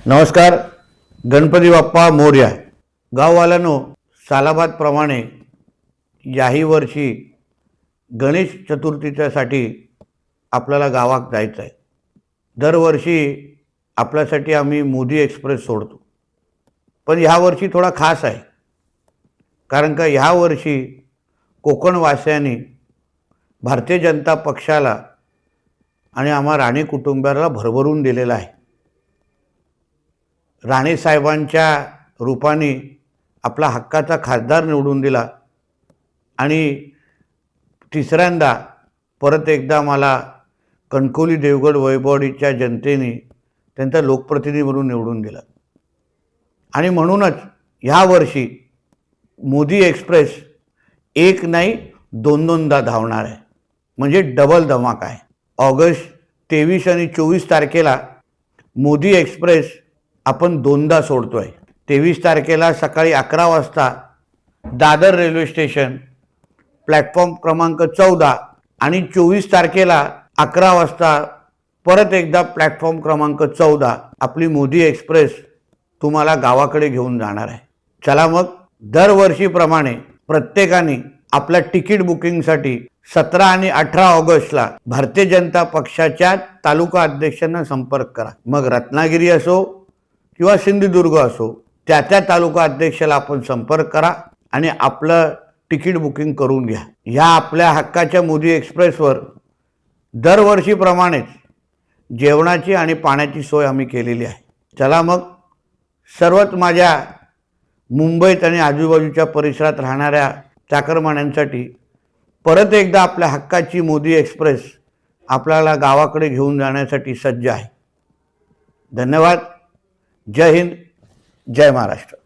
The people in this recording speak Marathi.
नमस्कार. गणपती बाप्पा मोरया. गाववाल्यांनो, सालाबादप्रमाणे याही वर्षी गणेश चतुर्थीच्यासाठी आपल्याला गावात जायचं आहे. दरवर्षी आपल्यासाठी आम्ही मोदी एक्सप्रेस सोडतो, पण ह्या वर्षी थोडा खास आहे. कारण का ह्या वर्षी कोकणवासियांनी भारतीय जनता पक्षाला आणि आम्हा राणे कुटुंबाला भरभरून दिलेला आहे. राणे साहेबांच्या रूपाने आपला हक्काचा खासदार निवडून दिला आणि तिसऱ्यांदा परत एकदा मला कणकवली देवगड वैभववाडीच्या जनतेने त्यांचा लोकप्रतिनिधी म्हणून निवडून दिला. आणि म्हणूनच ह्या वर्षी मोदी एक्सप्रेस एक नाही दोनदा धावणार आहे, म्हणजे डबल धमाका आहे. ऑगस्ट 23 आणि 24 तारखेला मोदी एक्सप्रेस आपण दोनदा सोडतोय. 23 तारखेला सकाळी 11 वाजता दादर रेल्वे स्टेशन प्लॅटफॉर्म क्रमांक 14 आणि 24 तारखेला 11 वाजता परत एकदा प्लॅटफॉर्म क्रमांक 14 आपली मोदी एक्सप्रेस तुम्हाला गावाकडे घेऊन जाणार आहे. चला मग, दरवर्षीप्रमाणे प्रत्येकाने आपल्या तिकीट बुकिंगसाठी 17 आणि 18 ऑगस्टला भारतीय जनता पक्षाच्या तालुका अध्यक्षांना संपर्क करा. मग रत्नागिरी असो किंवा सिंधुदुर्ग असो, त्या तालुका अध्यक्षाला आपण संपर्क करा आणि आपलं तिकीट बुकिंग करून घ्या. ह्या आपल्या हक्काच्या मोदी एक्सप्रेसवर दरवर्षीप्रमाणेच जेवणाची आणि पाण्याची सोय आम्ही केलेली आहे. चला मग, सर्वच माझ्या मुंबईत आणि आजूबाजूच्या परिसरात राहणाऱ्या चाकरमान्यांसाठी परत एकदा आपल्या हक्काची मोदी एक्सप्रेस आपल्याला गावाकडे घेऊन जाण्यासाठी सज्ज आहे. धन्यवाद. जय हिंद, जय महाराष्ट्र.